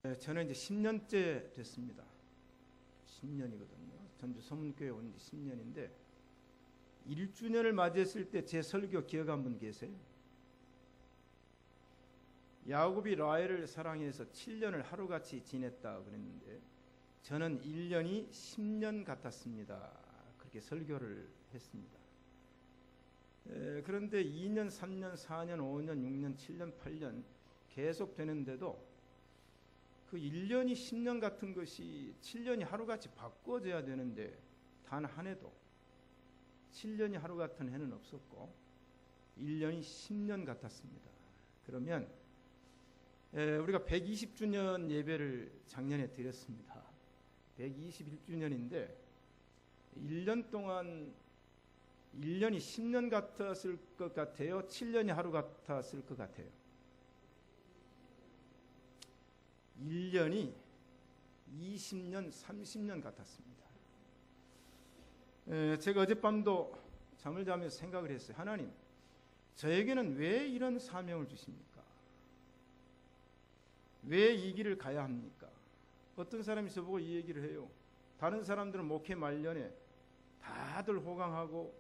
저는 이제 10년째 됐습니다. 10년이거든요. 전주 서문교회 온 지 10년인데 1주년을 맞이했을 때 제 설교 기억한 분 계세요? 야곱이 라헬을 사랑해서 7년을 하루같이 지냈다 그랬는데 저는 1년이 10년 같았습니다. 그렇게 설교를 했습니다. 그런데 2년, 3년, 4년, 5년, 6년, 7년, 8년 계속 되는데도 그 1년이 10년 같은 것이 7년이 하루같이 바꿔져야 되는데 단 한 해도 7년이 하루 같은 해는 없었고 1년이 10년 같았습니다. 그러면 우리가 120주년 예배를 작년에 드렸습니다. 121주년인데 1년 동안 1년이 10년 같았을 것 같아요? 7년이 하루 같았을 것 같아요? 1년이 20년, 30년 같았습니다. 제가 어젯밤도 잠을 자면서 생각을 했어요. 하나님, 저에게는 왜 이런 사명을 주십니까? 왜 이 길을 가야 합니까? 어떤 사람이 저보고 이 얘기를 해요. 다른 사람들은 목회 말년에 다들 호강하고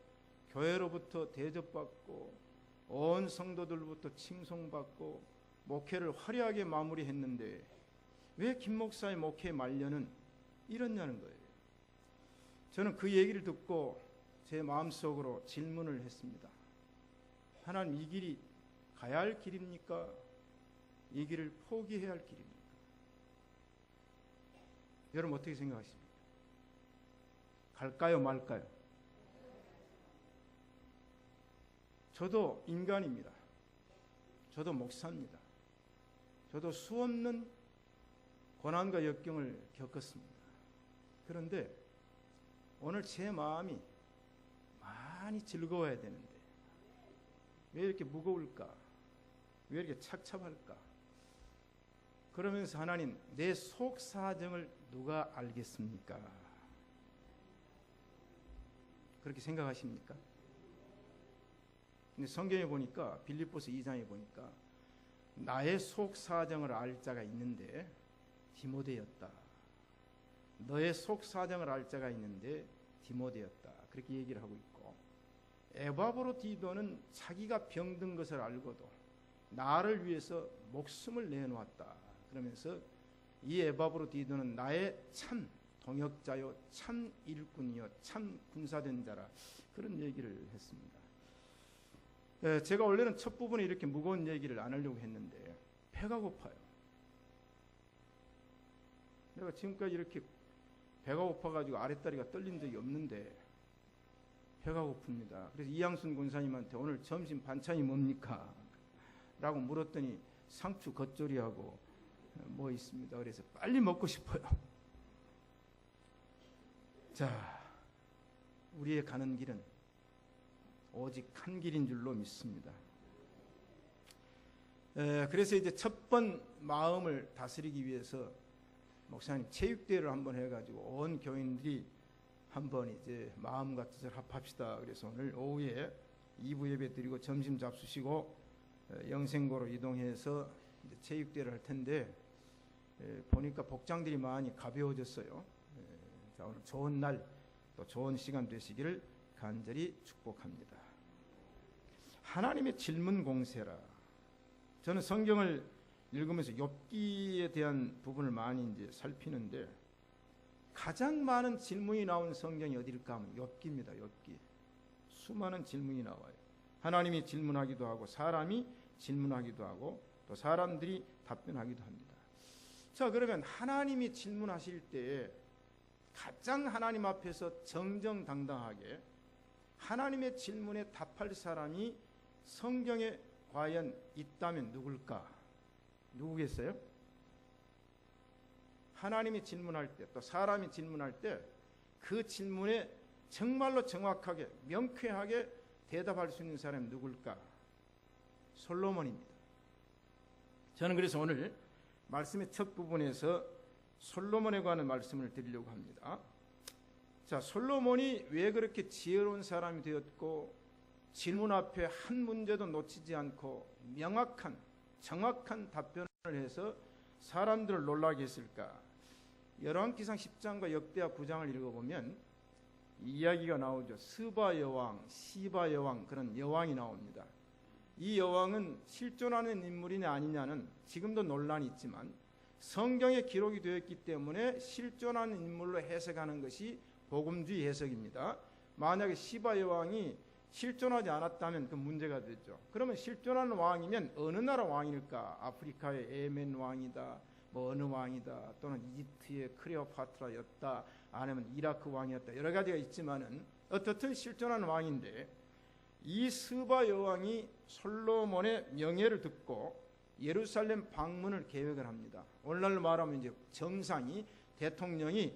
교회로부터 대접받고 온 성도들로부터 칭송받고 목회를 화려하게 마무리했는데 왜 김 목사의 목회 말년은 이렇냐는 거예요. 저는 그 얘기를 듣고 제 마음속으로 질문을 했습니다. 하나님, 이 길이 가야 할 길입니까? 이 길을 포기해야 할 길입니까? 여러분 어떻게 생각하십니까? 갈까요, 말까요? 저도 인간입니다. 저도 목사입니다. 저도 수없는 고난과 역경을 겪었습니다. 그런데 오늘 제 마음이 많이 즐거워야 되는데 왜 이렇게 무거울까? 왜 이렇게 착잡할까? 그러면서 하나님, 내 속 사정을 누가 알겠습니까? 그렇게 생각하십니까? 근데 성경에 보니까 빌립보서 2장에 보니까 나의 속 사정을 알 자가 있는데 디모데였다. 너의 속 사정을 알 자가 있는데 디모데였다. 그렇게 얘기를 하고 있고, 에바브로디도는 자기가 병든 것을 알고도 나를 위해서 목숨을 내놓았다. 그러면서 이 에바브로디도는 나의 참 동역자요, 참 일꾼이요, 참 군사된 자라. 그런 얘기를 했습니다. 제가 원래는 첫 부분에 이렇게 무거운 얘기를 안 하려고 했는데 배가 고파요. 내가 지금까지 이렇게 배가 고파가지고 아랫다리가 떨린 적이 없는데 배가 고픕니다. 그래서 이양순 권사님한테 오늘 점심 반찬이 뭡니까? 라고 물었더니 상추 겉절이하고 뭐 있습니다. 그래서 빨리 먹고 싶어요. 자, 우리의 가는 길은 오직 한 길인 줄로 믿습니다. 그래서 이제 첫 번 마음을 다스리기 위해서 목사님 체육대회를 한번 해가지고 온 교인들이 한번 이제 마음과 뜻을 합합시다. 그래서 오늘 오후에 2부 예배 드리고 점심 잡수시고 영생고로 이동해서 이제 체육대회를 할 텐데 보니까 복장들이 많이 가벼워졌어요. 자, 오늘 좋은 날 또 좋은 시간 되시기를 간절히 축복합니다. 하나님의 질문 공세라. 저는 성경을 읽으면서 욥기에 대한 부분을 많이 이제 살피는데 가장 많은 질문이 나온 성경이 어디일까 하면 욥기입니다. 욥기. 수많은 질문이 나와요. 하나님이 질문하기도 하고 사람이 질문하기도 하고 또 사람들이 답변하기도 합니다. 자, 그러면 하나님이 질문하실 때에 가장 하나님 앞에서 정정당당하게 하나님의 질문에 답할 사람이 성경에 과연 있다면 누굴까? 누구겠어요? 하나님이 질문할 때 또 사람이 질문할 때 그 질문에 정말로 정확하게 명쾌하게 대답할 수 있는 사람이 누굴까? 솔로몬입니다. 저는 그래서 오늘 말씀의 첫 부분에서 솔로몬에 관한 말씀을 드리려고 합니다. 자, 솔로몬이 왜 그렇게 지혜로운 사람이 되었고 질문 앞에 한 문제도 놓치지 않고 명확한 정확한 답변을 해서 사람들을 놀라게 했을까? 열왕기상 10장과 역대하 9장을 읽어보면 이야기가 나오죠. 스바 여왕, 시바 여왕, 그런 여왕이 나옵니다. 이 여왕은 실존하는 인물이냐 아니냐는 지금도 논란이 있지만 성경에 기록이 되었기 때문에 실존하는 인물로 해석하는 것이 복음주의 해석입니다. 만약에 시바 여왕이 실존하지 않았다면 그 문제가 되죠. 그러면 실존하는 왕이면 어느 나라 왕일까? 아프리카의 예멘 왕이다, 뭐 어느 왕이다, 또는 이집트의 클레오파트라였다, 아니면 이라크 왕이었다, 여러 가지가 있지만은 어떻든 실존하는 왕인데, 이 스바 여왕이 솔로몬의 명예를 듣고 예루살렘 방문을 계획을 합니다. 오늘날로 말하면 이제 정상이, 대통령이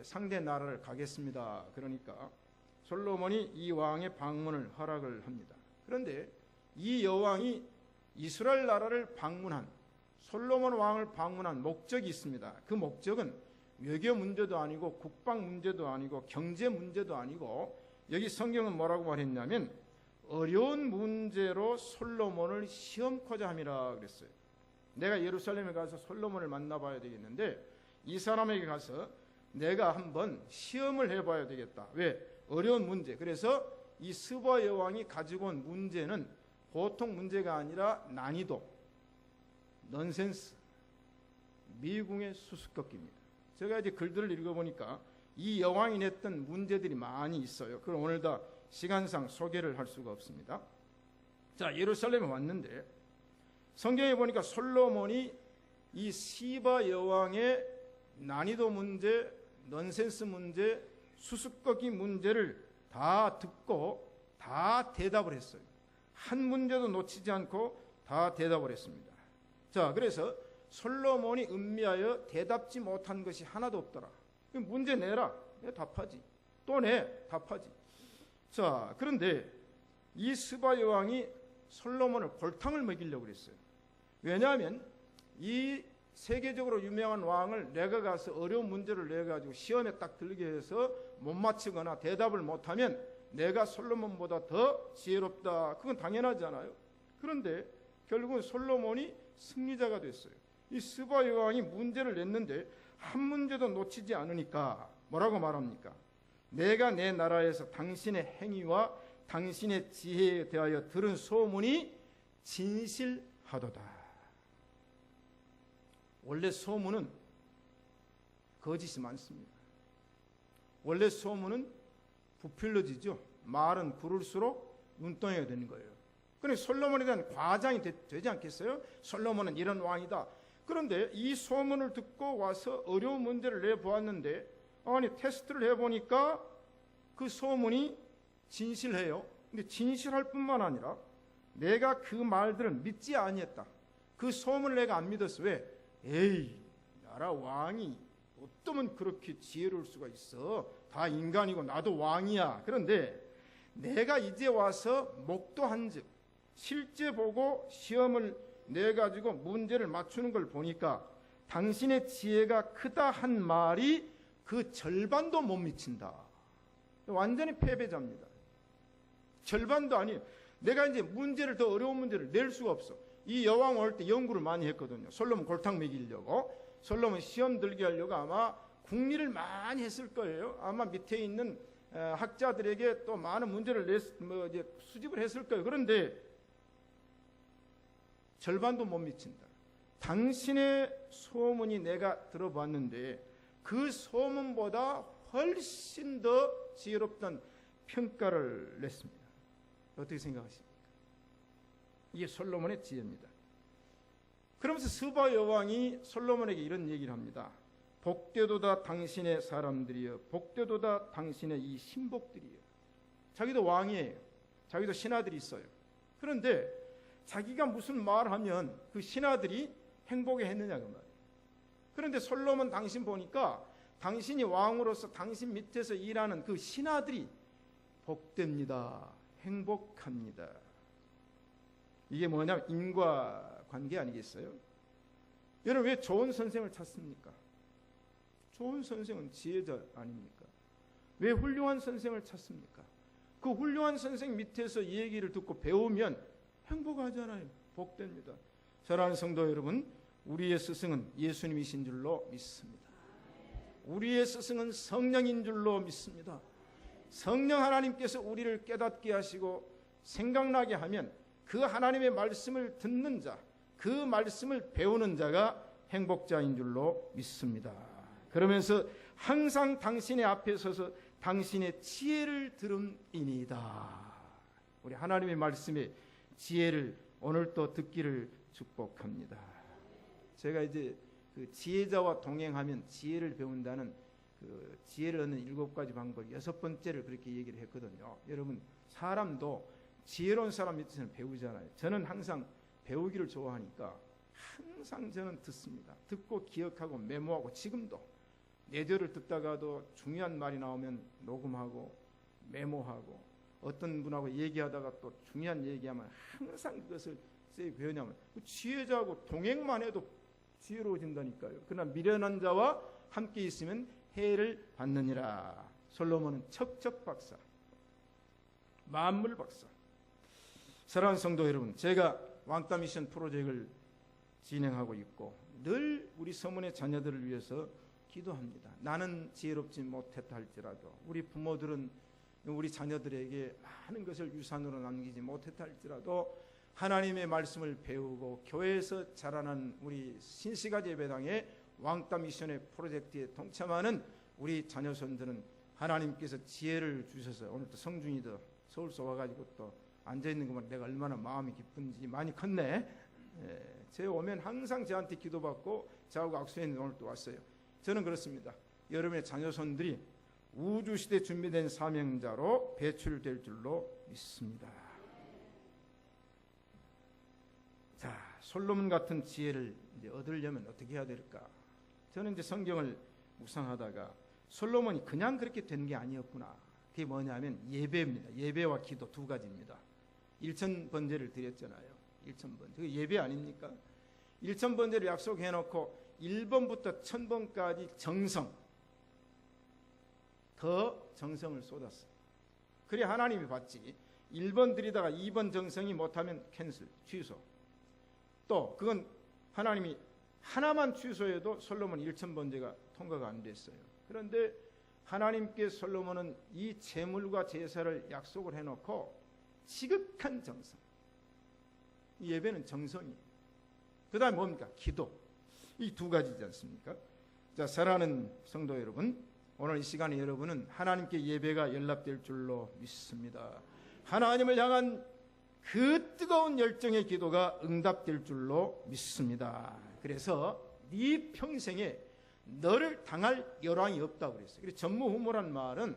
상대 나라를 가겠습니다. 그러니까 솔로몬이 이 왕의 방문을 허락을 합니다. 그런데 이 여왕이 이스라엘 나라를 방문한, 솔로몬 왕을 방문한 목적이 있습니다. 그 목적은 외교 문제도 아니고 국방 문제도 아니고 경제 문제도 아니고, 여기 성경은 뭐라고 말했냐면 어려운 문제로 솔로몬을 시험코자 함이라 그랬어요. 내가 예루살렘에 가서 솔로몬을 만나봐야 되겠는데 이 사람에게 가서 내가 한번 시험을 해봐야 되겠다. 왜? 어려운 문제. 그래서 이 스바 여왕이 가지고 온 문제는 보통 문제가 아니라 난이도, 넌센스, 미궁의 수수께끼입니다. 제가 이제 글들을 읽어보니까 이 여왕이 냈던 문제들이 많이 있어요. 그럼 오늘 다 시간상 소개를 할 수가 없습니다. 자, 예루살렘에 왔는데 성경에 보니까 솔로몬이 이 시바 여왕의 난이도 문제, 넌센스 문제, 수수께끼 문제를 다 듣고 다 대답을 했어요. 한 문제도 놓치지 않고 다 대답을 했습니다. 자, 그래서 솔로몬이 음미하여 대답지 못한 것이 하나도 없더라. 문제 내라. 답하지. 또 내. 답하지. 자, 그런데 이 스바 여왕이 솔로몬을 골탕을 먹이려고 그랬어요. 왜냐하면 이 세계적으로 유명한 왕을 내가 가서 어려운 문제를 내가지고 시험에 딱 들게 해서 못 맞히거나 대답을 못하면 내가 솔로몬보다 더 지혜롭다. 그건 당연하잖아요. 그런데 결국은 솔로몬이 승리자가 됐어요. 이 스바 여왕이 문제를 냈는데 한 문제도 놓치지 않으니까 뭐라고 말합니까? 내가 내 나라에서 당신의 행위와 당신의 지혜에 대하여 들은 소문이 진실하도다. 원래 소문은 거짓이 많습니다. 원래 소문은 부풀려지죠. 말은 부를수록 눈덩이가 되는 거예요. 그러니까 솔로몬에 대한 과장이 되지 않겠어요? 솔로몬은 이런 왕이다. 그런데 이 소문을 듣고 와서 어려운 문제를 내보았는데, 아니 테스트를 해보니까 그 소문이 진실해요. 근데 진실할 뿐만 아니라 내가 그 말들을 믿지 아니했다. 그 소문을 내가 안 믿었어. 왜? 에이, 나라 왕이 어쩌면 그렇게 지혜로울 수가 있어. 다 인간이고 나도 왕이야. 그런데 내가 이제 와서 목도한 즉, 실제 보고 시험을 내가지고 문제를 맞추는 걸 보니까 당신의 지혜가 크다 한 말이 그 절반도 못 미친다. 완전히 패배자입니다. 절반도 아니에요. 내가 이제 문제를, 더 어려운 문제를 낼 수가 없어. 이 여왕 올 때 연구를 많이 했거든요. 솔로몬 골탕 먹이려고. 솔로몬 시험 들게 하려고 아마 궁리를 많이 했을 거예요. 아마 밑에 있는 학자들에게 또 많은 문제를 이제 수집을 했을 거예요. 그런데 절반도 못 미친다. 당신의 소문이 내가 들어봤는데 그 소문보다 훨씬 더 지혜롭다는 평가를 냈습니다. 어떻게 생각하십니까? 이게 솔로몬의 지혜입니다. 그러면서 스바 여왕이 솔로몬에게 이런 얘기를 합니다. 복되도다 당신의 사람들이여, 복되도다 당신의 이 신복들이여. 자기도 왕이에요. 자기도 신하들이 있어요. 그런데 자기가 무슨 말을 하면 그 신하들이 행복해 했느냐 그 말이에요. 그런데 솔로몬 당신 보니까 당신이 왕으로서 당신 밑에서 일하는 그 신하들이 복됩니다. 행복합니다. 이게 뭐냐면 인과관계 아니겠어요? 여러분 왜 좋은 선생을 찾습니까? 좋은 선생은 지혜자 아닙니까? 왜 훌륭한 선생을 찾습니까? 그 훌륭한 선생 밑에서 이 얘기를 듣고 배우면 행복하잖아요. 복됩니다. 사랑하는 성도 여러분, 우리의 스승은 예수님이신 줄로 믿습니다. 우리의 스승은 성령인 줄로 믿습니다. 성령 하나님께서 우리를 깨닫게 하시고 생각나게 하면 그 하나님의 말씀을 듣는 자, 그 말씀을 배우는 자가 행복자인 줄로 믿습니다. 그러면서 항상 당신의 앞에 서서 당신의 지혜를 들음이니이다. 우리 하나님의 말씀에 지혜를 오늘도 듣기를 축복합니다. 제가 이제 그 지혜자와 동행하면 지혜를 배운다는 그 지혜를 얻는 7가지 방법 6번째를 그렇게 얘기를 했거든요. 여러분, 사람도 지혜로운 사람 밑에서는 배우잖아요. 저는 항상 배우기를 좋아하니까 항상 저는 듣습니다. 듣고 기억하고 메모하고, 지금도 예절을 듣다가도 중요한 말이 나오면 녹음하고 메모하고, 어떤 분하고 얘기하다가 또 중요한 얘기하면 항상 그것을 세이브. 왜냐하면 지혜자하고 동행만 해도 지혜로워진다니까요. 그러나 미련한 자와 함께 있으면 해를 받느니라. 솔로몬은 척척 박사, 만물 박사. 사랑하는 성도 여러분, 제가 왕따 미션 프로젝트를 진행하고 있고 늘 우리 서문의 자녀들을 위해서 기도합니다. 나는 지혜롭지 못했다 할지라도 우리 부모들은 우리 자녀들에게 많은 것을 유산으로 남기지 못했다 할지라도 하나님의 말씀을 배우고 교회에서 자라난 우리 신시가지 예배당의 왕따 미션의 프로젝트에 동참하는 우리 자녀손들은 하나님께서 지혜를 주셔서 오늘 또 성준이도 서울서 와가지고 또 앉아있는 것만 내가 얼마나 마음이 기쁜지 많이 컸네. 제 오면 항상 저한테 기도받고 저하고 악수했는데 오늘 또 왔어요. 저는 그렇습니다. 여러분의 자녀손들이 우주시대 준비된 사명자로 배출될 줄로 믿습니다. 자, 솔로몬 같은 지혜를 이제 얻으려면 어떻게 해야 될까? 저는 이제 성경을 묵상하다가 솔로몬이 그냥 그렇게 된 게 아니었구나. 그게 뭐냐면 예배입니다. 예배와 기도 2가지입니다. 1000번제를 드렸잖아요. 1000번제. 그게 예배 아닙니까? 1000번제를 약속해놓고 1번부터 1000번까지 정성, 더 정성을 쏟았어. 그래 하나님이 봤지. 1번 드리다가 2번 정성이 못하면 캔슬, 취소. 또 그건 하나님이 하나만 취소해도 솔로몬 1000번제가 통과가 안 됐어요. 그런데 하나님께 솔로몬은 이 제물과 제사를 약속을 해놓고 지극한 정성. 이 예배는 정성이에요. 그 다음에 뭡니까? 기도. 이 2가지지 않습니까? 자, 사랑하는 성도 여러분, 오늘 이 시간에 여러분은 하나님께 예배가 연락될 줄로 믿습니다. 하나님을 향한 그 뜨거운 열정의 기도가 응답될 줄로 믿습니다. 그래서 네 평생에 너를 당할 열왕이 없다고 그랬어요. 그래서 전무후무란 말은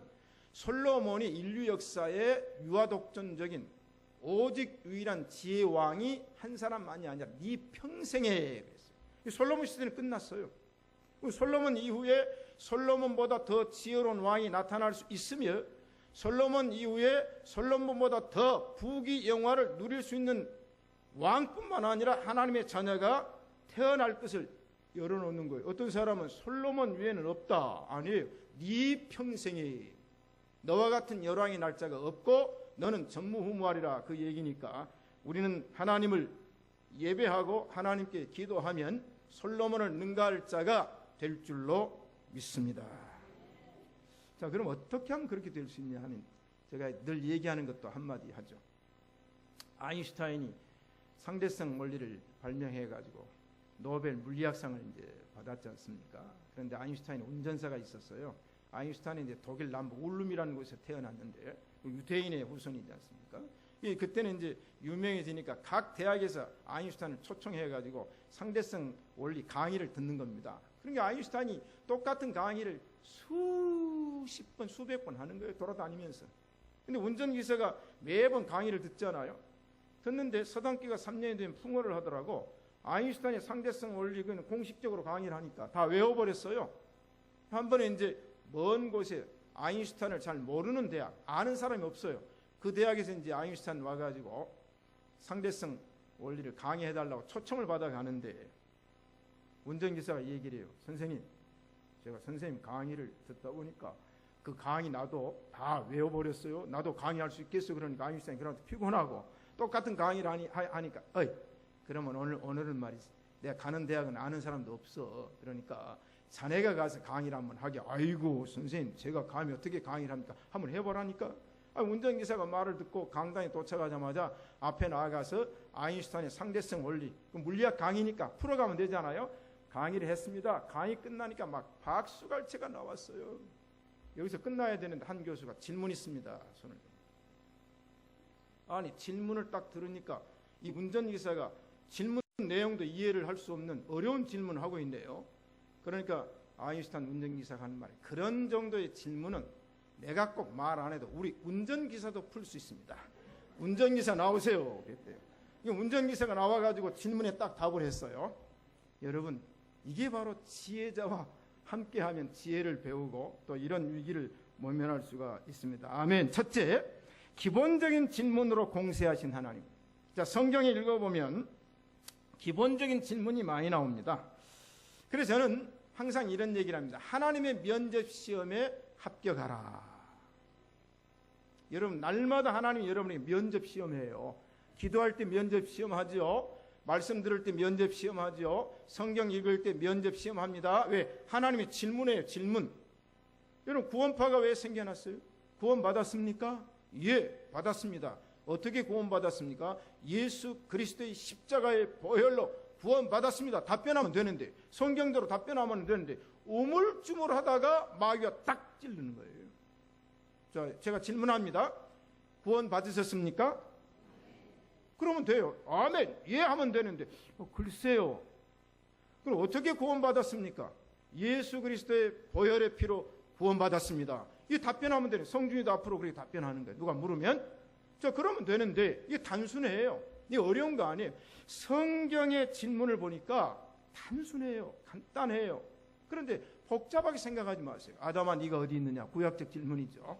솔로몬이 인류 역사의 유아독존적인 오직 유일한 지혜왕이 한 사람만이 아니라 네 평생에 그랬어요. 솔로몬 시대는 끝났어요. 솔로몬 이후에 솔로몬보다 더 지혜로운 왕이 나타날 수 있으며 솔로몬 이후에 솔로몬보다 더 부귀 영화를 누릴 수 있는 왕뿐만 아니라 하나님의 자녀가 태어날 것을 열어놓는 거예요. 어떤 사람은 솔로몬 외에는 없다. 아니에요. 네 평생에 너와 같은 열왕의 날짜가 없고 너는 전무후무하리라, 그 얘기니까 우리는 하나님을 예배하고 하나님께 기도하면 솔로몬을 능가할 자가 될 줄로 믿습니다. 자, 그럼 어떻게 하면 그렇게 될 수 있냐 하면 제가 늘 얘기하는 것도 한마디 하죠. 아인슈타인이 상대성 원리를 발명해가지고 노벨 물리학상을 이제 받았지 않습니까? 그런데 아인슈타인은 운전사가 있었어요. 아인슈타인은 이제 독일 남부 울룸이라는 곳에서 태어났는데 유대인의 후손이지 않습니까? 그때는 이제 유명해지니까 각 대학에서 아인슈타인을 초청해가지고 상대성 원리 강의를 듣는 겁니다. 그러니까 아인슈타인이 똑같은 강의를 수십 번, 수백 번 하는 거예요. 돌아다니면서. 근데 운전기사가 매번 강의를 듣잖아요. 듣는데 서당기가 3년이 되면 풍어를 하더라고. 아인슈타인의 상대성 원리는 공식적으로 강의를 하니까 다 외워버렸어요. 한 번에 이제 먼 곳에 아인슈타인을 잘 모르는 대학, 아는 사람이 없어요. 그 대학에서 이제 아인슈타인 와가지고 상대성 원리를 강의해달라고 초청을 받아가는데 운전기사가 얘기를 해요. 선생님, 제가 선생님 강의를 듣다 보니까 그 강의 나도 다 외워버렸어요. 나도 강의할 수 있겠어. 그러니까 아인슈타인 그런데 피곤하고 똑같은 강의를 하니까 그러면 오늘은 말이지 내가 가는 대학은 아는 사람도 없어. 그러니까 자네가 가서 강의를 한번 하게. 아이고 선생님, 제가 감히 어떻게 강의를 합니까? 한번 해보라니까. 운전기사가 말을 듣고 강당에 도착하자마자 앞에 나가서 아인슈타인의 상대성 원리, 물리학 강의니까 풀어가면 되잖아요. 강의를 했습니다. 강의 끝나니까 막 박수갈채가 나왔어요. 여기서 끝나야 되는데 한 교수가 질문 있습니다. 손을. 아니 질문을 딱 들으니까 이 운전기사가 질문 내용도 이해를 할 수 없는 어려운 질문을 하고 있네요. 그러니까 아인슈타인 운전기사가 하는 말이, 그런 정도의 질문은 내가 꼭 말 안 해도 우리 운전기사도 풀 수 있습니다. 운전기사 나오세요 그랬대요. 운전기사가 나와가지고 질문에 딱 답을 했어요. 여러분, 이게 바로 지혜자와 함께하면 지혜를 배우고 또 이런 위기를 모면할 수가 있습니다. 아멘. 첫째, 기본적인 질문으로 공세하신 하나님. 자, 성경에 읽어보면 기본적인 질문이 많이 나옵니다. 그래서 저는 항상 이런 얘기를 합니다. 하나님의 면접시험에 합격하라. 여러분, 날마다 하나님이 여러분에게 면접시험해요. 기도할 때 면접시험하죠. 말씀 들을 때 면접시험하죠. 성경 읽을 때 면접시험합니다. 왜? 하나님이 질문해요. 질문. 여러분, 구원파가 왜 생겨났어요? 구원 받았습니까? 예, 받았습니다. 어떻게 구원 받았습니까? 예수 그리스도의 십자가의 보혈로 구원 받았습니다. 답변하면 되는데, 성경대로 답변하면 되는데 우물쭈물하다가 마귀가 딱 찌르는 거예요. 자, 제가 질문합니다. 구원 받으셨습니까? 그러면 돼요. 아멘. 예 하면 되는데 글쎄요. 그럼 어떻게 구원 받았습니까? 예수 그리스도의 보혈의 피로 구원 받았습니다. 이 답변하면 되는. 성준이도 앞으로 그렇게 답변하는 거예요. 누가 물으면 자, 그러면 되는데 이게 단순해요. 이게 어려운 거 아니에요. 성경의 질문을 보니까 단순해요. 간단해요. 그런데 복잡하게 생각하지 마세요. 아담아, 네가 어디 있느냐? 구약적 질문이죠.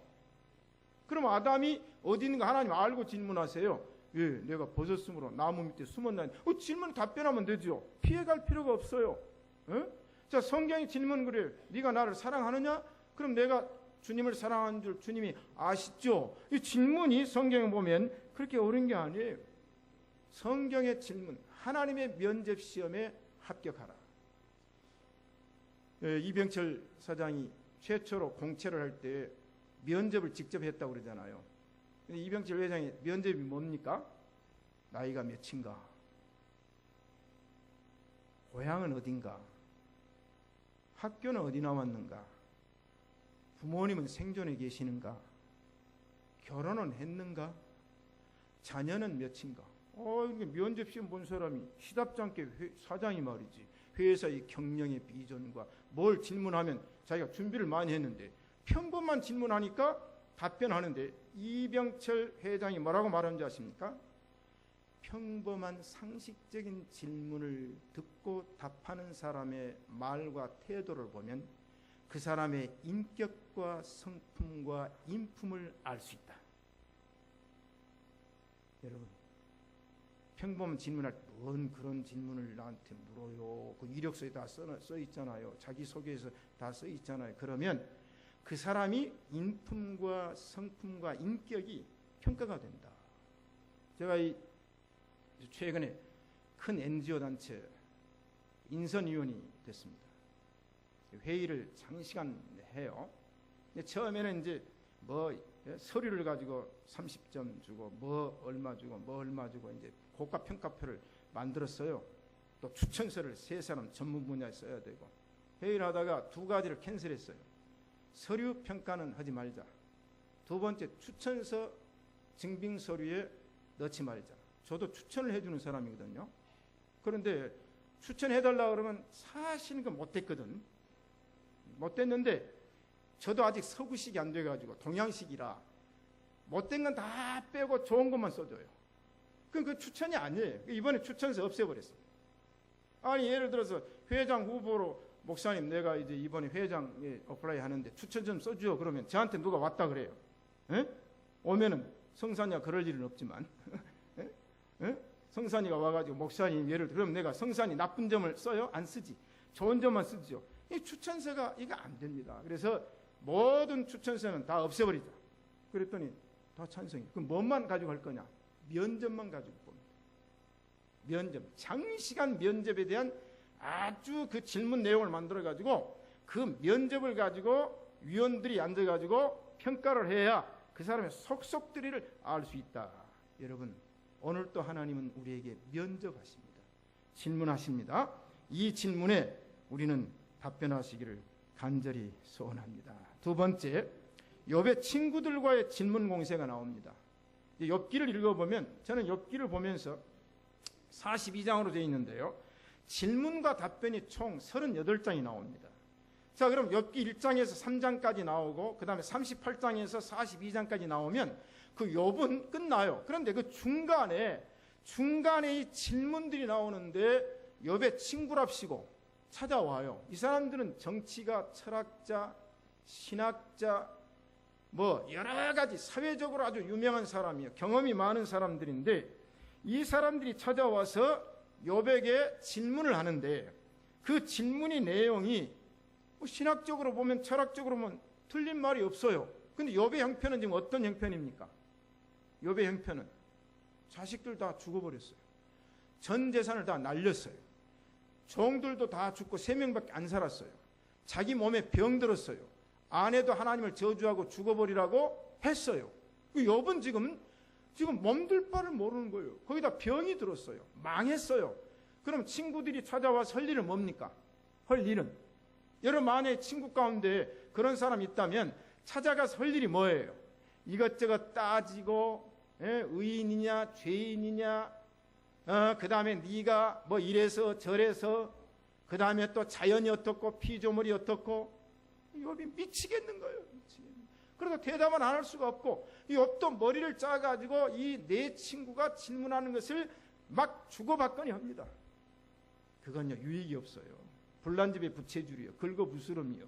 그럼 아담이 어디 있는가 하나님 알고 질문하세요. 예, 내가 벗었으므로 나무 밑에 숨었나니. 질문 답변하면 되죠. 피해갈 필요가 없어요. 자, 성경의 질문 그래요. 네가 나를 사랑하느냐? 그럼 내가 주님을 사랑하는 줄 주님이 아시죠? 이 질문이 성경에 보면 그렇게 어려운 게 아니에요. 성경의 질문, 하나님의 면접시험에 합격하라. 이병철 사장이 최초로 공채를 할 때 면접을 직접 했다고 그러잖아요. 근데 이병철 회장이 면접이 뭡니까? 나이가 몇인가? 고향은 어딘가? 학교는 어디 나왔는가? 부모님은 생존해 계시는가? 결혼은 했는가? 자녀는 몇인가? 이게 면접시험 본 사람이 시답지 않게 사장이 말이지. 회사의 경영의 비전과 뭘 질문하면 자기가 준비를 많이 했는데 평범한 질문하니까 답변하는데 이병철 회장이 뭐라고 말하는지 아십니까? 평범한 상식적인 질문을 듣고 답하는 사람의 말과 태도를 보면 그 사람의 인격과 성품과 인품을 알 수 있다. 여러분, 평범한 질문할 때 뭔 그런 질문을 나한테 물어요. 그 이력서에 다 써 있잖아요. 자기소개에서 다 써 있잖아요. 그러면 그 사람이 인품과 성품과 인격이 평가가 된다. 제가 최근에 큰 NGO 단체 인선위원이 됐습니다. 회의를 장시간 해요. 처음에는 이제 서류를 가지고 30점 주고 얼마 주고 이제 고가 평가표를 만들었어요. 또 추천서를 3사람 전문 분야에 써야 되고 회의를 하다가 2가지를 캔슬했어요. 서류 평가는 하지 말자. 2번째, 추천서 증빙 서류에 넣지 말자. 저도 추천을 해주는 사람이거든요. 그런데 추천해달라 그러면 사실은 못됐거든. 못됐는데 저도 아직 서구식이 안 돼가지고 동양식이라 못된 건 다 빼고 좋은 것만 써줘요. 그 추천이 아니에요. 이번에 추천서 없애버렸어요. 아니 예를 들어서 회장 후보로 목사님 내가 이제 이번에 회장에 어플라이 하는데 추천 좀 써주요. 그러면 저한테 누가 왔다 그래요. 에? 오면은 성산이가 그럴 일은 없지만 성산이가 와가지고 목사님 예를 들어 그럼 내가 성산이 나쁜 점을 써요? 안 쓰지. 좋은 점만 쓰죠. 이 추천서가 이거 안 됩니다. 그래서 모든 추천서는 다 없애버리자. 그랬더니 다 찬성이. 그럼 뭐만 가지고 할 거냐? 면접만 가지고 봅니다. 면접, 장시간 면접에 대한 아주 그 질문 내용을 만들어 가지고 그 면접을 가지고 위원들이 앉아 가지고 평가를 해야 그 사람의 속속들이를 알 수 있다. 여러분, 오늘 또 하나님은 우리에게 면접하십니다. 질문하십니다. 이 질문에 우리는 답변하시기를 간절히 소원합니다. 두 번째, 욥의 친구들과의 질문 공세가 나옵니다. 욥기를 읽어보면, 저는 욥기를 보면서 42장으로 되어 있는데요, 질문과 답변이 총 38장이 나옵니다. 자, 그럼 욥기 1장에서 3장까지 나오고 그 다음에 38장에서 42장까지 나오면 그 욥은 끝나요. 그런데 그 중간에 이 질문들이 나오는데 욥의 친구랍시고 찾아와요. 이 사람들은 정치가, 철학자, 신학자, 뭐 여러 가지 사회적으로 아주 유명한 사람이에요. 경험이 많은 사람들인데 이 사람들이 찾아와서 욥에게 질문을 하는데 그 질문의 내용이 뭐 신학적으로 보면, 철학적으로 보면 틀린 말이 없어요. 근데 욥의 형편은 지금 어떤 형편입니까? 욥의 형편은 자식들 다 죽어버렸어요. 전 재산을 다 날렸어요. 종들도 다 죽고 3명밖에 안 살았어요. 자기 몸에 병 들었어요. 아내도 하나님을 저주하고 죽어버리라고 했어요. 그 욥은 지금 몸둘 바를 모르는 거예요. 거기다 병이 들었어요. 망했어요. 그럼 친구들이 찾아와서 할 일은 뭡니까? 할 일은, 여러분 만약에 친구 가운데 그런 사람이 있다면 찾아가서 할 일이 뭐예요? 이것저것 따지고, 의인이냐 죄인이냐, 그 다음에 네가 뭐 이래서 저래서, 그 다음에 또 자연이 어떻고 피조물이 어떻고. 욥이 미치겠는 거예요. 그래서 대답은 안 할 수가 없고, 이 욥도 머리를 짜가지고 이 네 친구가 질문하는 것을 막 주고받거니 합니다. 그건요 유익이 없어요. 불난집에 부채줄이요, 긁어 부스럼이요,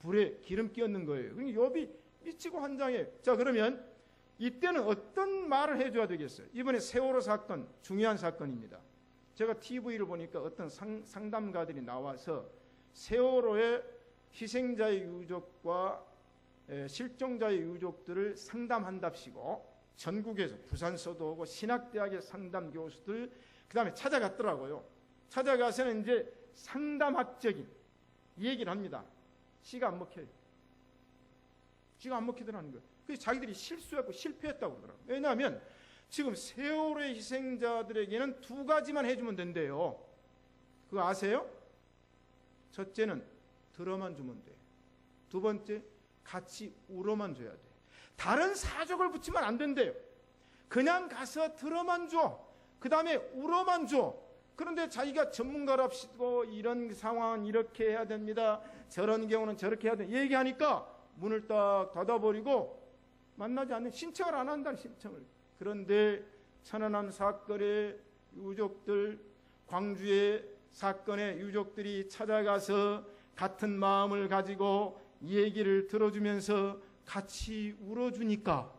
불에 기름 끼얹는 거예요. 그러니까 욥이 미치고 환장해요. 자, 그러면 이때는 어떤 말을 해줘야 되겠어요? 이번에 세월호 사건, 중요한 사건입니다. 제가 TV를 보니까 어떤 상담가들이 나와서 세월호의 희생자의 유족과 실종자의 유족들을 상담한답시고 전국에서 부산서도 오고 신학대학의 상담 교수들 그 다음에 찾아갔더라고요. 찾아가서는 이제 상담학적인 얘기를 합니다. 씨가 안 먹혀요. 씨가 안 먹히더라는 거예요. 그래서 자기들이 실수했고 실패했다고 그러더라고요. 왜냐하면 지금 세월호의 희생자들에게는 2가지만 해주면 된대요. 그거 아세요? 첫째는 들어만 주면 돼. 두 번째, 같이 울어만 줘야 돼. 다른 사족을 붙이면 안 된대요. 그냥 가서 들어만 줘. 그 다음에 울어만 줘. 그런데 자기가 전문가랍시고 이런 상황은 이렇게 해야 됩니다, 저런 경우는 저렇게 해야 됩니다 얘기하니까 문을 딱 닫아버리고 만나지 않는, 신청을 안 한다는 신청을. 그런데 천안함 사건의 유족들, 광주의 사건의 유족들이 찾아가서 같은 마음을 가지고 얘기를 들어주면서 같이 울어주니까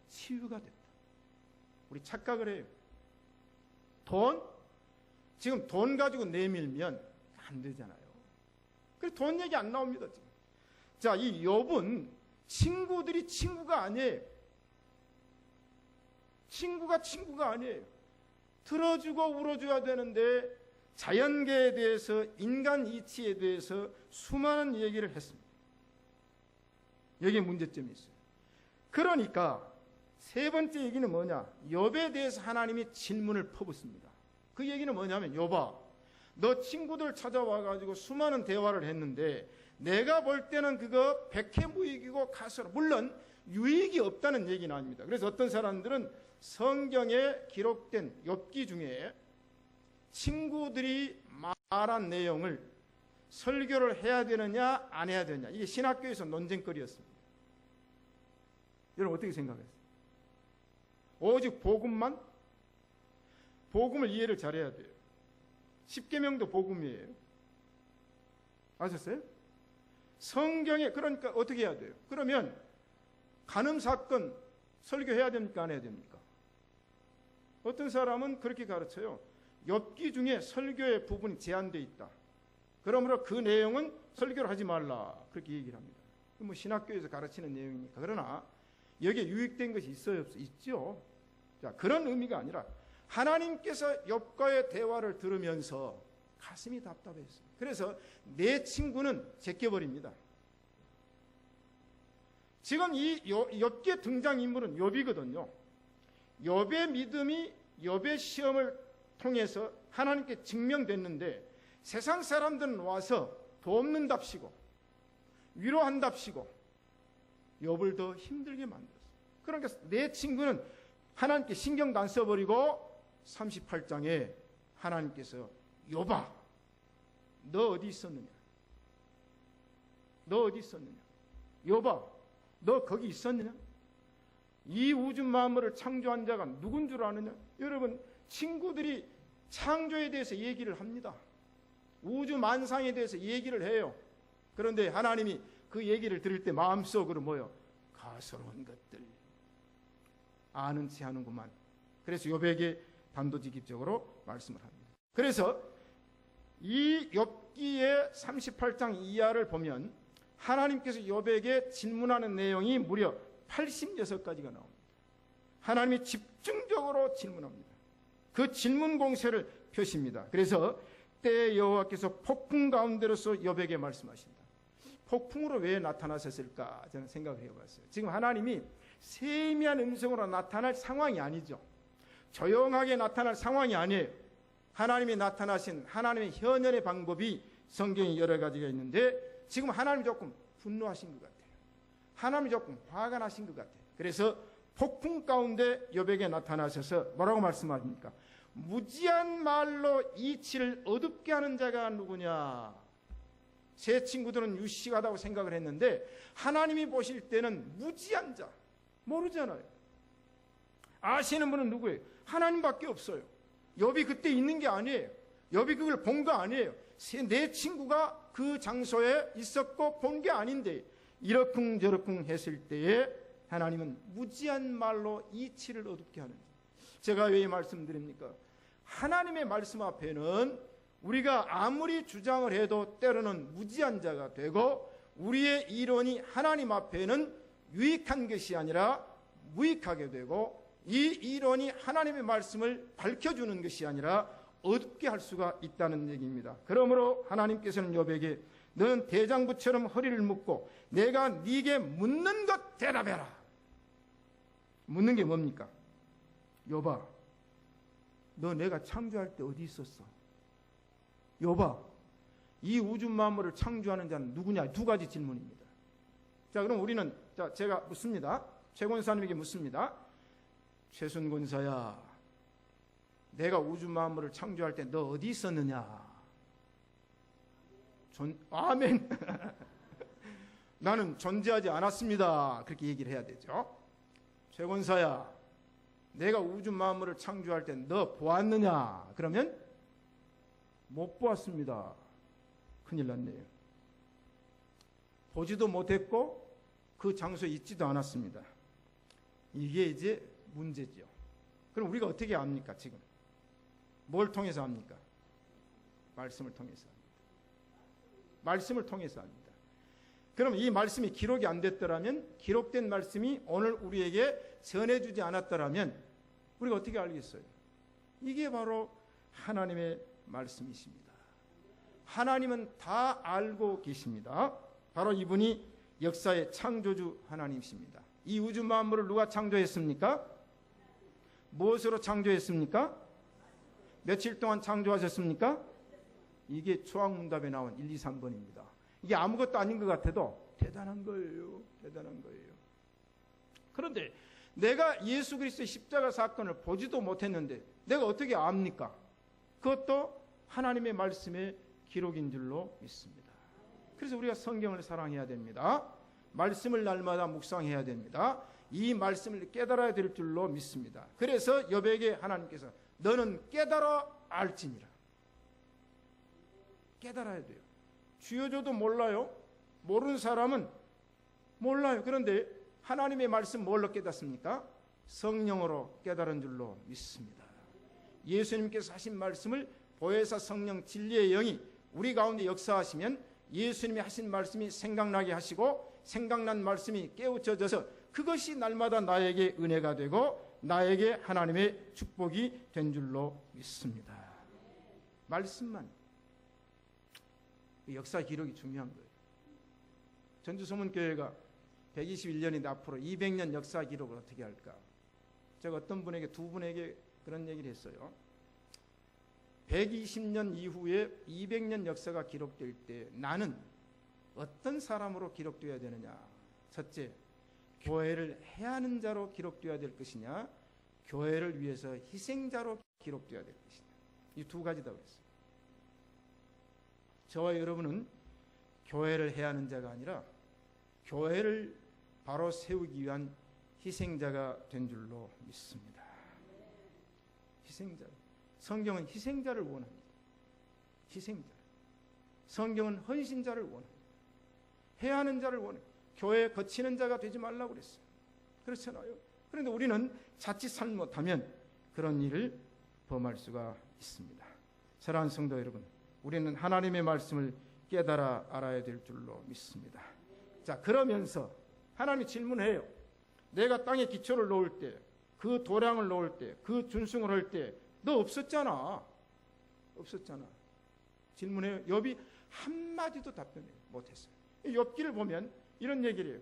치유가 됐다. 우리 착각을 해요. 지금 돈 가지고 내밀면 안 되잖아요. 그래서 돈 얘기 안 나옵니다 지금. 자, 이 욥은 친구들이 친구가 아니에요. 친구가 아니에요. 들어주고 울어줘야 되는데 자연계에 대해서, 인간 이치에 대해서 수많은 얘기를 했습니다. 여기에 문제점이 있어요. 그러니까 세 번째 얘기는 뭐냐? 욥에 대해서 하나님이 질문을 퍼붓습니다. 그 얘기는 뭐냐면, 욥아, 너 친구들 찾아와가지고 수많은 대화를 했는데 내가 볼 때는 그거 백해무익이고 가소로, 물론 유익이 없다는 얘기는 아닙니다. 그래서 어떤 사람들은 성경에 기록된 욥기 중에 친구들이 말한 내용을 설교를 해야 되느냐 안 해야 되느냐, 이게 신학교에서 논쟁거리였습니다. 여러분 어떻게 생각하세요? 오직 복음을 이해를 잘해야 돼요. 십계명도 복음이에요. 아셨어요? 성경에, 그러니까 어떻게 해야 돼요? 그러면 간음 사건 설교해야 됩니까 안 해야 됩니까? 어떤 사람은 그렇게 가르쳐요. 욥기 중에 설교의 부분이 제한되어 있다. 그러므로 그 내용은 설교를 하지 말라, 그렇게 얘기를 합니다. 뭐 신학교에서 가르치는 내용이니까. 그러나 여기에 유익된 것이 있어요 없어요? 있죠. 자, 그런 의미가 아니라 하나님께서 욥과의 대화를 들으면서 가슴이 답답했어요. 그래서 내 친구는 제껴버립니다. 지금 이 욥기의 등장인물은 욥이거든요. 욥의 믿음이 욥의 시험을 통해서 하나님께 증명됐는데 세상 사람들은 와서 돕는답시고 위로한답시고 욥을 더 힘들게 만들었어요. 그러니까 내 친구는 하나님께 신경도 안 써버리고 38장에 하나님께서 욥아 너 어디 있었느냐? 너 어디 있었느냐? 욥아 너 거기 있었느냐? 이 우주 만물을 창조한 자가 누군 줄 아느냐? 여러분 친구들이 창조에 대해서 얘기를 합니다. 우주 만상에 대해서 얘기를 해요. 그런데 하나님이 그 얘기를 들을 때 마음속으로 뭐요? 가소로운 것들 아는 체 하는구만. 그래서 욥에게 단도직입적으로 말씀을 합니다. 그래서 이 욥기의 38장 이하를 보면 하나님께서 욥에게 질문하는 내용이 무려 86가지가 나옵니다. 하나님이 집중적으로 질문합니다. 그 질문 공세를 펴십니다. 그래서 때에 여호와께서 폭풍 가운데로서 욥에게 말씀하신다. 폭풍으로 왜 나타나셨을까 저는 생각을 해봤어요. 지금 하나님이 세미한 음성으로 나타날 상황이 아니죠. 조용하게 나타날 상황이 아니에요. 하나님이 나타나신 하나님의 현현의 방법이 성경에 여러 가지가 있는데 지금 하나님이 조금 분노하신 것 같아요. 하나님이 조금 화가 나신 것 같아요. 그래서 폭풍 가운데 욥에게 나타나셔서 뭐라고 말씀하십니까? 무지한 말로 이치를 어둡게 하는 자가 누구냐? 제 친구들은 유식하다고 생각을 했는데 하나님이 보실 때는 무지한 자 모르잖아요. 아시는 분은 누구예요? 하나님밖에 없어요. 욥이 그때 있는 게 아니에요. 욥이 그걸 본 거 아니에요. 내 친구가 그 장소에 있었고 본 게 아닌데 이러쿵저러쿵 했을 때에 하나님은 무지한 말로 이치를 어둡게 하는. 제가 왜 말씀드립니까? 하나님의 말씀 앞에는 우리가 아무리 주장을 해도 때로는 무지한 자가 되고 우리의 이론이 하나님 앞에는 유익한 것이 아니라 무익하게 되고 이 이론이 하나님의 말씀을 밝혀주는 것이 아니라 어둡게 할 수가 있다는 얘기입니다. 그러므로 하나님께서는 욥에게 너는 대장부처럼 허리를 묶고 내가 네게 묻는 것 대답해라. 묻는 게 뭡니까? 욥아 너 내가 창조할 때 어디 있었어? 욥아 이 우주 만물을 창조하는 자는 누구냐? 두 가지 질문입니다. 자 그럼 우리는 제가 묻습니다. 최 권사님에게 묻습니다. 최순 권사야 내가 우주 만물을 창조할 때 너 어디 있었느냐? 아멘. 나는 존재하지 않았습니다. 그렇게 얘기를 해야 되죠. 최 권사야 내가 우주 만물을 창조할 때 너 보았느냐? 그러면 못 보았습니다. 큰일 났네요. 보지도 못했고 그 장소에 있지도 않았습니다. 이게 이제 문제죠. 그럼 우리가 어떻게 압니까? 지금 뭘 통해서 압니까? 말씀을 통해서 합니다. 말씀을 통해서 합니다. 그럼 이 말씀이 기록이 안 됐더라면 기록된 말씀이 오늘 우리에게 전해주지 않았더라면 우리가 어떻게 알겠어요? 이게 바로 하나님의 말씀이십니다. 하나님은 다 알고 계십니다. 바로 이분이 역사의 창조주 하나님이십니다. 이 우주 만물을 누가 창조했습니까? 무엇으로 창조했습니까? 며칠 동안 창조하셨습니까? 이게 초학문답에 나온 1, 2, 3번입니다. 이게 아무것도 아닌 것 같아도 대단한 거예요. 대단한 거예요. 그런데 내가 예수 그리스도의 십자가 사건을 보지도 못했는데 내가 어떻게 압니까? 그것도 하나님의 말씀의 기록인 줄로 믿습니다. 그래서 우리가 성경을 사랑해야 됩니다. 말씀을 날마다 묵상해야 됩니다. 이 말씀을 깨달아야 될 줄로 믿습니다. 그래서 욥에게 하나님께서 너는 깨달아 알지니라. 깨달아야 돼요. 주여줘도 몰라요. 모르는 사람은 몰라요. 그런데 하나님의 말씀 뭘로 깨닫습니까? 성령으로 깨달은 줄로 믿습니다. 예수님께서 하신 말씀을 보혜사 성령 진리의 영이 우리 가운데 역사하시면 예수님이 하신 말씀이 생각나게 하시고 생각난 말씀이 깨우쳐져서 그것이 날마다 나에게 은혜가 되고 나에게 하나님의 축복이 된 줄로 믿습니다. 말씀만. 역사 기록이 중요한 거예요. 전주소문교회가 121년인데 앞으로 200년 역사 기록을 어떻게 할까? 제가 어떤 분에게, 두 분에게 그런 얘기를 했어요. 120년 이후에 200년 역사가 기록될 때 나는 어떤 사람으로 기록되어야 되느냐? 첫째, 교회를 해하는 자로 기록되어야 될 것이냐, 교회를 위해서 희생자로 기록되어야 될 것이냐. 이 두 가지다 그랬어요. 저와 여러분은 교회를 해하는 자가 아니라 교회를 바로 세우기 위한 희생자가 된 줄로 믿습니다. 희생자. 성경은 희생자를 원합니다. 희생자. 성경은 헌신자를 원합니다. 해하는 자를 원해요. 교회에 거치는 자가 되지 말라고 그랬어요. 그렇잖아요. 그런데 우리는 자칫 잘못하면 그런 일을 범할 수가 있습니다. 사랑하는 성도 여러분, 우리는 하나님의 말씀을 깨달아 알아야 될 줄로 믿습니다. 자, 그러면서 하나님이 질문해요. 내가 땅에 기초를 놓을 때, 그 도량을 놓을 때, 그 준승을 할 때 너 없었잖아. 없었잖아. 질문해요. 욥이 한마디도 답변을 못했어요. 욥기를 보면 이런 얘기를 해요.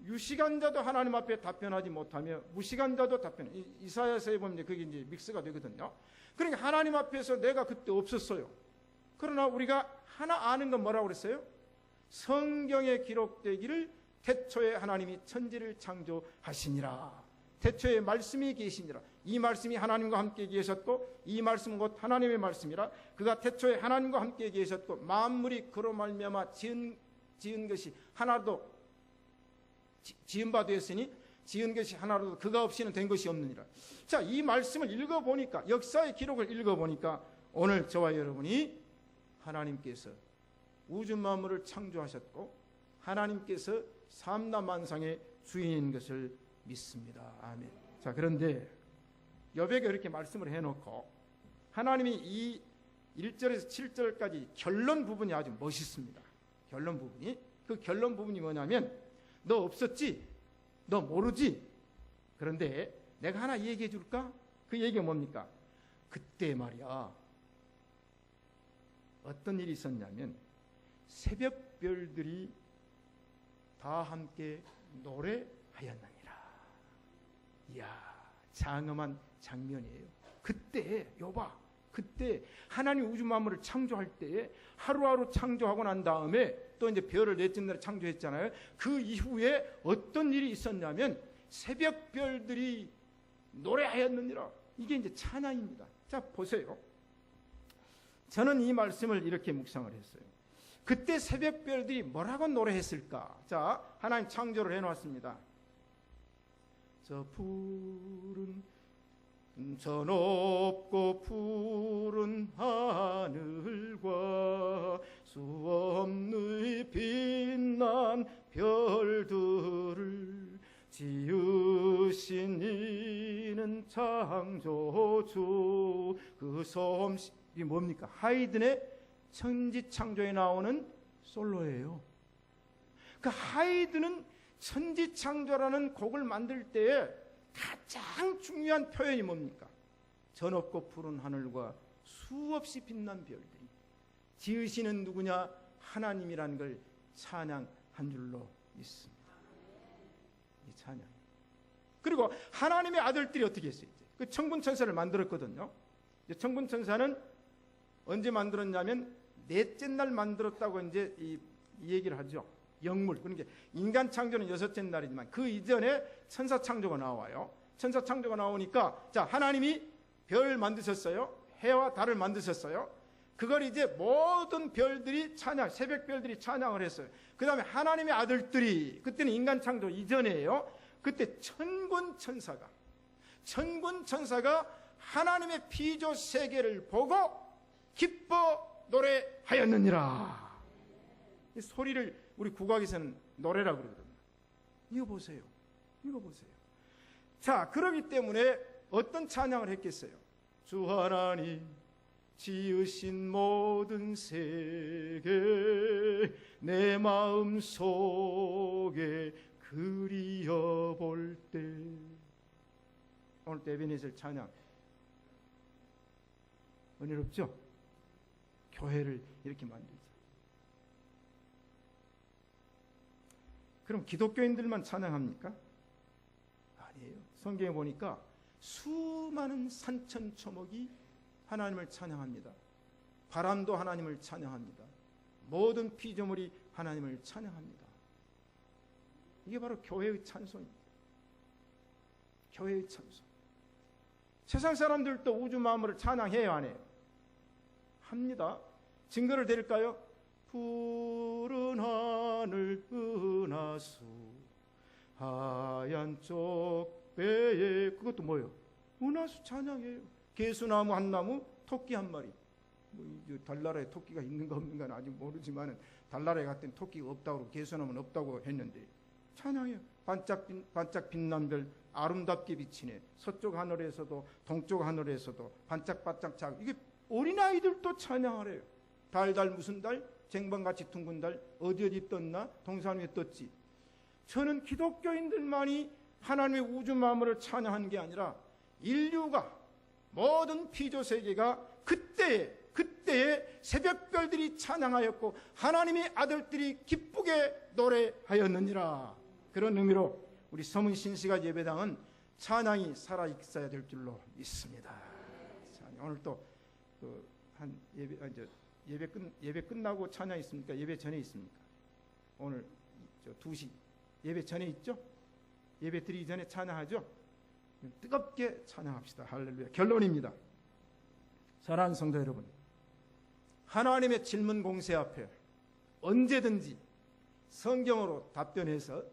유식한 자도 하나님 앞에 답변하지 못하며 무식한 자도 답변해. 이사야서에 보면 그게 이제 믹스가 되거든요. 그러니까 하나님 앞에서 내가 그때 없었어요. 그러나 우리가 하나 아는 건 뭐라고 그랬어요? 성경에 기록되기를 태초에 하나님이 천지를 창조하시니라. 태초에 말씀이 계시니라. 이 말씀이 하나님과 함께 계셨고 이 말씀은 곧 하나님의 말씀이라. 그가 태초에 하나님과 함께 계셨고 만물이 그로 말미암아 지은 것이 하나도 지은 바 되었으니 지은 것이 하나로도 그가 없이는 된 것이 없느니라. 자, 이 말씀을 읽어보니까, 역사의 기록을 읽어보니까 오늘 저와 여러분이 하나님께서 우주 만물을 창조하셨고 하나님께서 삼라만상의 주인인 것을 믿습니다. 아멘. 자, 그런데 욥에게 이렇게 말씀을 해놓고 하나님이 이 1절에서 7절까지 결론 부분이 아주 멋있습니다. 결론 부분이. 그 결론 부분이 뭐냐면 너 없었지? 너 모르지? 그런데 내가 하나 얘기해 줄까? 그 얘기가 뭡니까? 그때 말이야 어떤 일이 있었냐면 새벽별들이 다 함께 노래하였느니라. 이야, 장엄한 장면이에요. 그때 욥아, 그때 하나님 우주 만물을 창조할 때에 하루하루 창조하고 난 다음에 또 이제 별을 넷째 날에 창조했잖아요. 그 이후에 어떤 일이 있었냐면 새벽별들이 노래하였느니라. 이게 이제 찬양입니다. 자, 보세요. 저는 이 말씀을 이렇게 묵상을 했어요. 그때 새벽별들이 뭐라고 노래했을까? 자, 하나님 창조를 해놓았습니다. 저 높고 푸른 하늘과 수없는 빛난 별들을 지으신 이는 창조주. 그 소음이 뭡니까? 하이든의 천지창조에 나오는 솔로예요. 그 하이든은 천지창조라는 곡을 만들 때에 가장 중요한 표현이 뭡니까? 저 높고 푸른 하늘과 수없이 빛난 별들이 지으시는 누구냐? 하나님이라는 걸 찬양한 줄로 믿습니다. 이 찬양. 그리고 하나님의 아들들이 어떻게 했어요? 그 천군천사를 만들었거든요. 천군천사는 언제 만들었냐면 넷째 날 만들었다고 이제 이 얘기를 하죠. 영물. 그러니까 인간 창조는 여섯째 날이지만 그 이전에 천사 창조가 나와요. 천사 창조가 나오니까 자, 하나님이 별 만드셨어요. 해와 달을 만드셨어요. 그걸 이제 모든 별들이 찬양, 새벽 별들이 찬양을 했어요. 그 다음에 하나님의 아들들이, 그때는 인간 창조 이전이에요. 그때 천군천사가 하나님의 피조 세계를 보고 기뻐 노래하였느니라. 이 소리를 우리 국악에서는 노래라고 그러거든요. 이거 보세요. 자, 그렇기 때문에 어떤 찬양을 했겠어요? 주 하나님 지으신 모든 세계 내 마음 속에 그리어볼 때 오늘 또 에베네zer 찬양 은혜롭죠? 교회를 이렇게 만들자. 그럼 기독교인들만 찬양합니까? 아니에요. 성경에 보니까 수많은 산천초목이 하나님을 찬양합니다. 바람도 하나님을 찬양합니다. 모든 피조물이 하나님을 찬양합니다. 이게 바로 교회의 찬송입니다. 교회의 찬송. 세상 사람들도 우주 만물을 찬양해요, 안 해요? 합니다. 증거를 드릴까요? 푸른 하늘 은하수 하얀 쪽배에, 그것도 뭐예요? 은하수 찬양해요. 개수나무 한 나무, 토끼 한 마리. 달나라에 토끼가 있는가 없는가는 아직 모르지만 달나라에 갔더니 토끼가 없다고, 개수나무는 없다고 했는데 찬양해요. 반짝 빛난 별 아름답게 비치네. 서쪽 하늘에서도 동쪽 하늘에서도 반짝반짝 작. 이게 어린아이들도 찬양하래요. 달 무슨 달? 쟁반같이 둥근 달 어디 떴나? 동산 위에 떴지. 저는 기독교인들만이 하나님의 우주 만물을 찬양하는 게 아니라 인류가, 모든 피조세계가 그때에 새벽별들이 찬양하였고 하나님의 아들들이 기쁘게 노래하였느니라. 그런 의미로 우리 서문 신시가 예배당은 찬양이 살아 있어야 될 줄로 믿습니다. 오늘 또 한 예배 끝나고 찬양 있습니까? 예배 전에 있습니까? 오늘 2시 예배 전에 있죠? 예배 드리기 전에 찬양하죠? 뜨겁게 찬양합시다. 할렐루야. 결론입니다. 사랑하는 성도 여러분, 하나님의 질문 공세 앞에 언제든지 성경으로 답변해서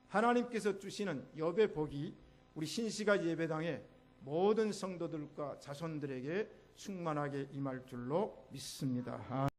하나님께서 주시는 욥의 복이 우리 신시가 예배당의 모든 성도들과 자손들에게 충만하게 임할 줄로 믿습니다.